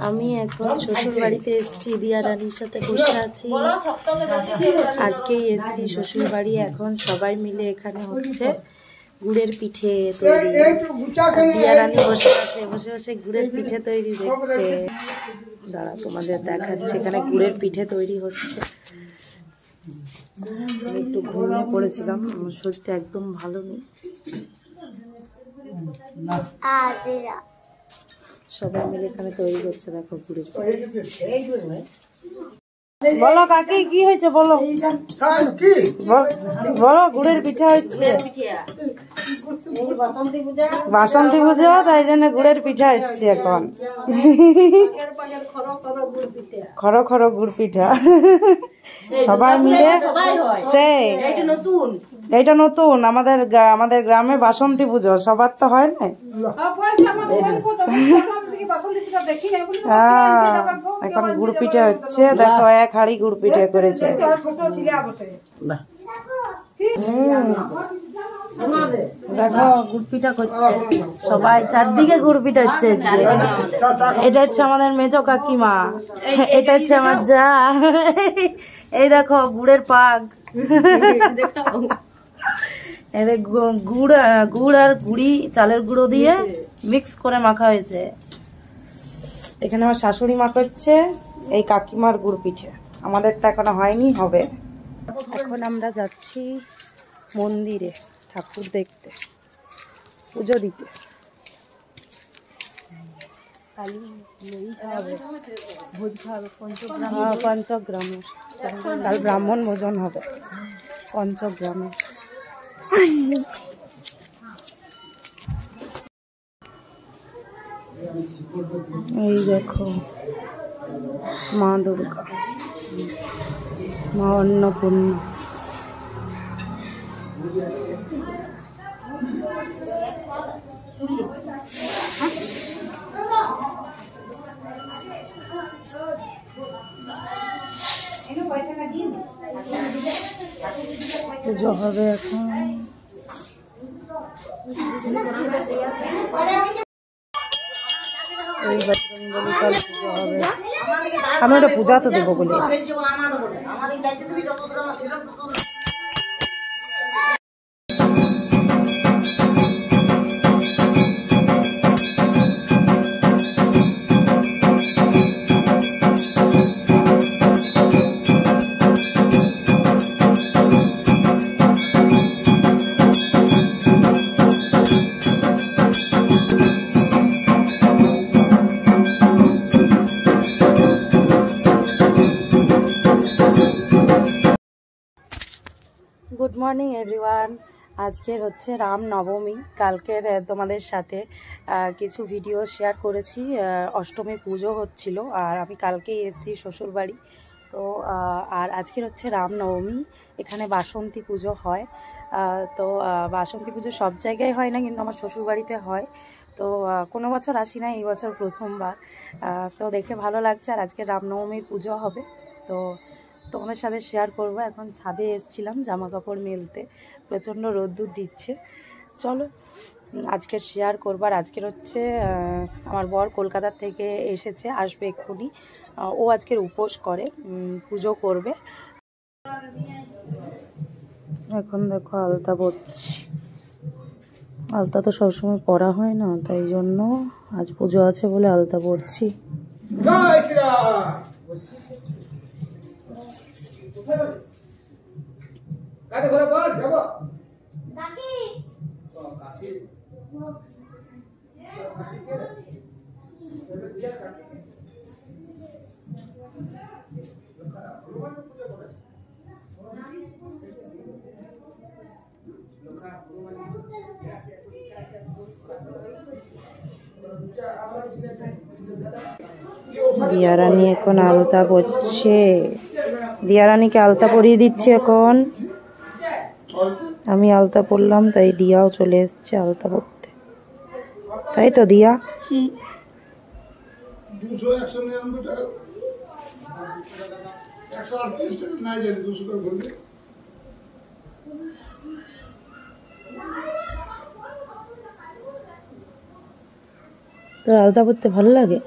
আমি এখন শ্বশুর বাড়িতে এসেছি, দিয়া রানীর সাথে বসে আছি। আজকেই এসেছি শ্বশুর বাড়ি। এখন সবাই মিলে এখানে হচ্ছে গুড়ের পিঠে তৈরি। দিয়া রানী বসে আছে, বসে বসে গুড়ের পিঠে তৈরি দেখছে। দাঁড়া তোমাদের দেখাচ্ছে, এখানে গুড়ের পিঠে তৈরি হচ্ছে। আমি একটু ঘুমিয়ে পড়েছিলাম, আমার শরীরটা একদম ভালো নেই। সবাই মিলে এখানে তৈরি করছে, দেখো গুড়ের পিঠে। বলো কাকি কি হয়েছে, বলো বলো। গুড়ের পিঠা হচ্ছে, বাসন্তী পুজো, তাই জন্য গুড়ের পিঠা হচ্ছে এখন। খড়ো খড়ো গুড় পিঠা সবাই মিলে। সেই এইটা নতুন, আমাদের গ্রামে বাসন্তী পুজো সবার তো হয় না। এখন গুড় পিঠা হচ্ছে, দেখো এক হাড়ি গুড় পিঠা করেছে। দেখো গুড় পিঠা করছে সবাই, চারদিকে গুড় পিঠা হচ্ছে। এটা হচ্ছে আমাদের মেজো কাকিমা, এটা হচ্ছে আমার যা। এই দেখো গুড়ের পাক। গুড় আর গুড়ি চালের গুঁড়ো দিয়ে মিক্স করে মাখা হয়েছে। এখানে আমার শাশুড়ি মা করছে এই কাকিমার গুড় পিঠে। আমাদেরটা এখনো হয়নি, হবে। এখন আমরা যাচ্ছি মন্দিরে ঠাকুর দেখতে, পুজো দিতে। পঞ্চগ্রামের কাল ব্রাহ্মণ ভোজন হবে পঞ্চগ্রামে। এই দেখো মা দুর্গা, মা অন্নপূর্ণা। পুজো হবে এখন। এই বজরঙ্গবলী কাল পুজো হবে। আমি ওটা পূজাতে দেবো বলে। Good morning everyone. আজকের হচ্ছে রামনবমী। কালকের তোমাদের সাথে কিছু ভিডিও শেয়ার করেছি। অষ্টমী পুজো হচ্ছিল, আর আমি কালকেই এসেছি শ্বশুরবাড়ি। তো আর আজকের হচ্ছে রামনবমী। এখানে বাসন্তী পুজো হয়। তো বাসন্তী পুজো সব জায়গায় হয় না, কিন্তু আমার শ্বশুরবাড়িতে হয়। তো কোনো বছর আসি না, এই বছর প্রথমবার। তো দেখে ভালো লাগছে। আর আজকে রামনবমীর পুজো হবে, তো তোমাদের সাথে শেয়ার করব। এখন ছাদে এসেছিলাম জামা কাপড় মেলতে, প্রচণ্ড রোদ্দুর দিচ্ছে। চলো আজকে শেয়ার করবো। আর আজকের হচ্ছে আমার বর কলকাতা থেকে এসেছে, আসবে এক্ষুনি। ও আজকের উপোস করে, পুজো করবে। এখন দেখো আলতা পরছি। আলতা তো সবসময় পরা হয় না, তাই জন্য আজ পুজো আছে বলে আলতা পরছি। দিয়া রানী এখন আলতা পরছে। দিয়া রানীকে আলতা পরিয়ে দিচ্ছি এখন। আমি আলতা পরলাম, তাই দিয়াও চলে এসছে আলতা পরতে। তাই তো দিয়া? তো তোর আলতা পরতে ভালো লাগে?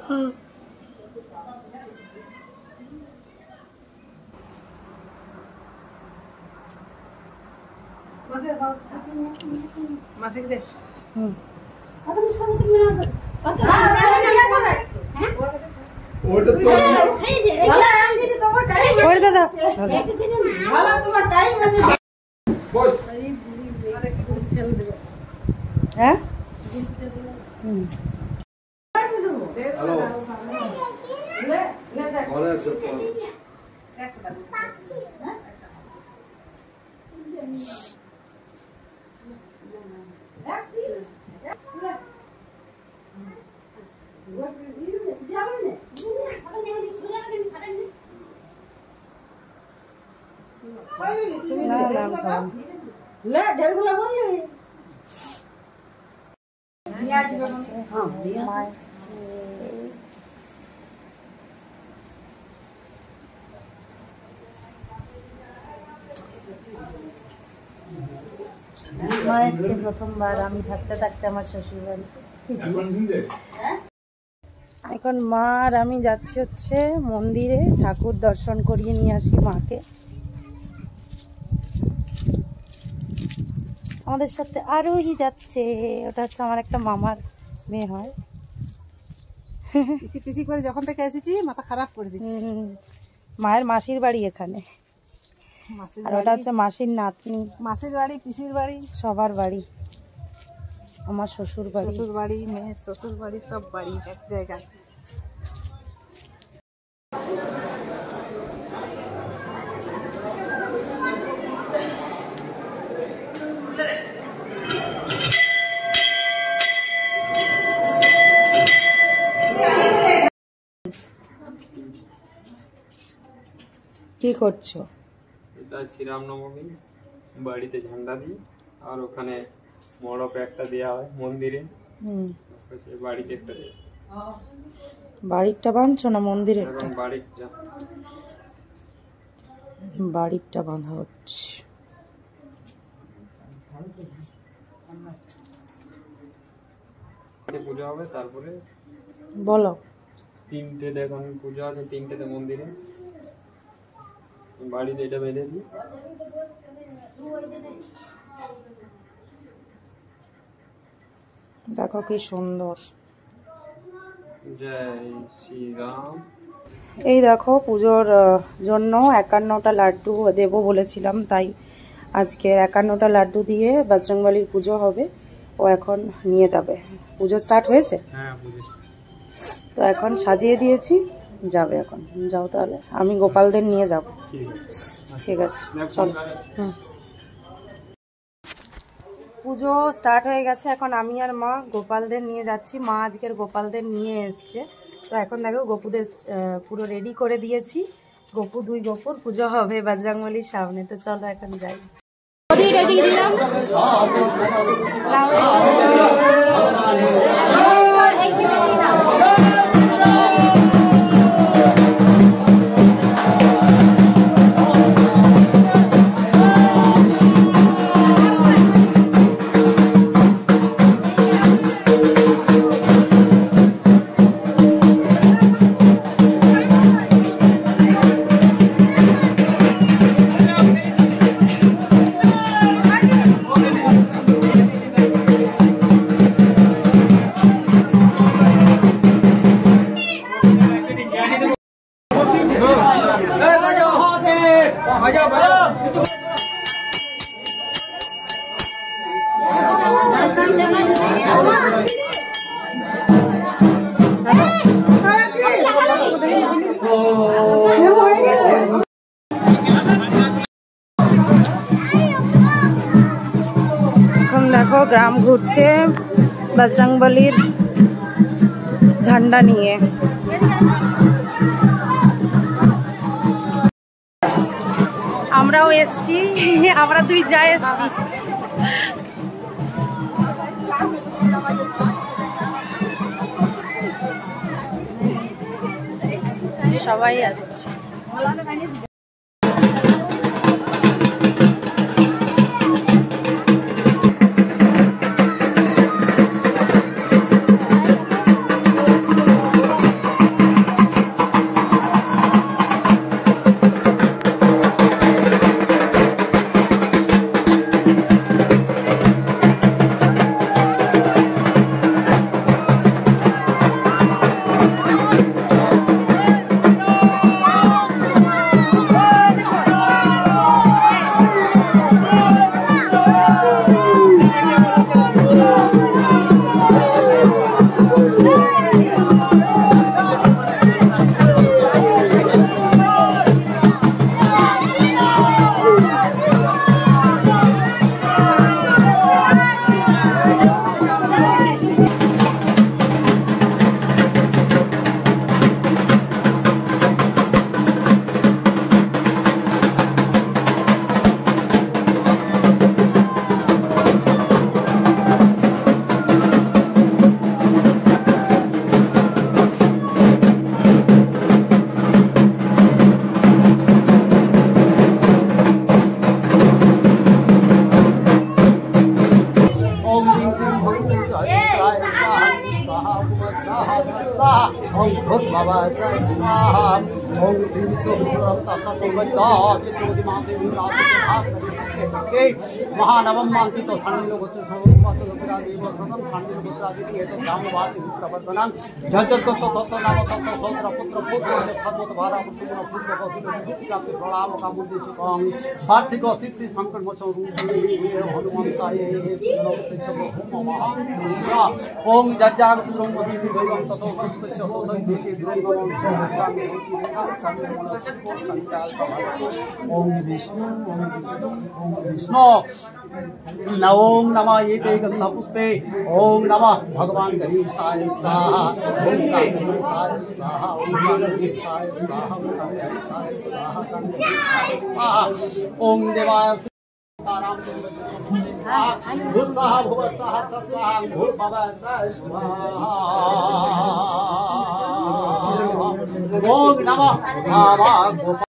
হ্যাঁ মা এসছে প্রথমবার আমি থাকতে থাকতে আমার শ্বশুর বাড়িতে। এখন মা আর আমি যাচ্ছি হচ্ছে মন্দিরে, ঠাকুর দর্শন করিয়ে নিয়ে আসি মাকে। আমাদের সাথে আরোহী যাচ্ছে, ওটা হচ্ছে আমার একটা মামার মেয়ে হয়। পিসি পিসি করে যখন থেকে এসেছি মাথা খারাপ করে দিচ্ছে। মায়ের মাসির বাড়ি এখানে, আর ওটা হচ্ছে মাসির নাতনি। মাসির বাড়ি, পিসির বাড়ি, সবার বাড়ি। আমার শ্বশুর বাড়ি, শ্বশুর বাড়ি, মেয়ের শ্বশুর বাড়ি, সব বাড়ি এক জায়গায়। কি করছো? এটা শ্রীরামনবমী, বাড়িতে ঝান্ডা দিই আর ওখানে মড়প একটা দেওয়া হয় মন্দিরে। বাড়িতে একটা দেয়। বাড়িরটা বাঁধছো না মন্দিরেরটা? বাড়িরটা বাঁধা হচ্ছে। পুজো হবে, তারপরে বলো। 3টে এখন পুজো আছে, 3টেতে মন্দিরে। বাড়িতে এটা বেঁধে দিই। দেখো কি সুন্দর। জয় শ্রীরাম। এই দেখো পুজোর জন্য 51টা লাড্ডু দেবো বলেছিলাম, তাই আজকে 51টা লাড্ডু দিয়ে বজরংবলীর পুজো হবে। ও এখন নিয়ে যাবে। পুজো স্টার্ট হয়েছে? হ্যাঁ, পুজো। তো এখন সাজিয়ে দিয়েছি, যাবে এখন। যাও তাহলে, আমি গোপালদের নিয়ে যাব। ঠিক আছে চলো। পুজো স্টার্ট হয়ে গেছে, এখন আমি আর মা গোপালদের নিয়ে যাচ্ছি। মা আজকের গোপালদের নিয়ে এসছে, তো এখন দেখো গোপুদের পুরো রেডি করে দিয়েছি। গোপু 2 গোপুর পুজো হবে বজরংবলীর সামনে। তো চলো এখন যাই। এখন দেখো গ্রাম ঘুরছে বজরংবলীর ঝান্ডা নিয়ে। আমরাও এসছি, আমরা 2 যা এসছি। সবাই আসছে। स्वाहा स्वाहा ओम भूर्भुवः स्वाहा ओम श्री महानवम मानसी तो ठंडी लोग प्रवर्तनम जगत तत्व नाम तत्व सौत्र पुत्र पुत्र से सर्वत भारा सुमन पुत्र को प्रणाम का बुद्धि से कम वार्षिक श्री शंकर मोचन हनुमंताय ओम जजागत ब्रह्मति दैवं ततो सत्यस्य ततो देति ब्रह्मं सामि ओम विष्णु ओम नमः एते गंधा पुष्पे ओम नमः भगवान गणेशाय स्वाहा ओम गणेशाय स्वाहा ओम गणेशाय स्वाहा ओम गणेशाय स्वाहा ओम देवाय भूस्वाहा भुवस्वाहा स्वस्वाहा भूर्भुवः स्वाहा ओम नमः गोपाल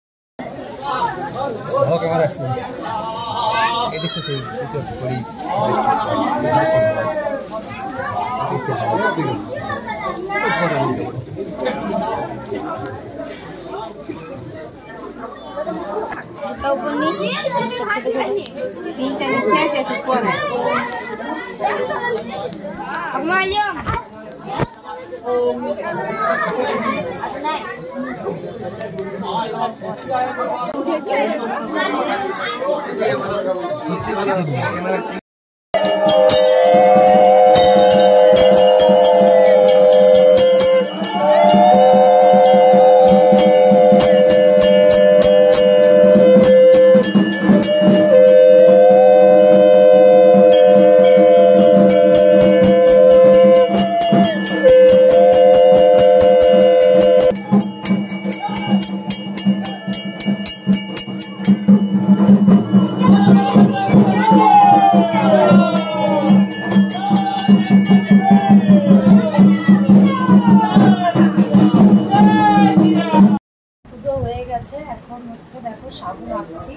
এখন হচ্ছে দেখো সাবু মাখছি,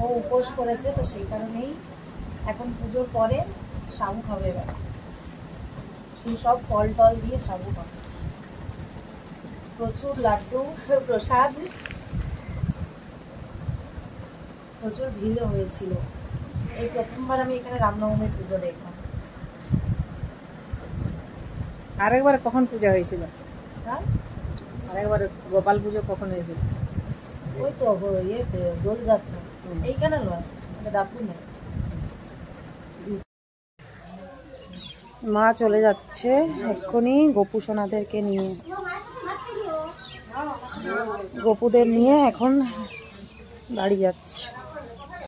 ও উপোস করেছে তো সেই কারণেই এখন পুজোর পরে সাবু খাবে। এবার সেই সব ফল টল দিয়ে সাবু খাচ্ছি, প্রচুর লাড্ডু প্রসাদ, প্রচুর ভিড় হয়েছিল। এই প্রথমবার আমি এখানে রামনবমীর পুজো দেখলাম। আরেকবার কখন পূজা হয়েছিল? হ্যাঁ, আরেকবার গোপাল পুজো কখন হয়েছিল? ওই তো ইয়েতে দোলযাত্রা, এইখানে নয়, দাপুর নেই। মা চলে যাচ্ছে এক্ষুনি গোপু সোনাদেরকে নিয়ে, গোপুদের নিয়ে এখন বাড়ি যাচ্ছে।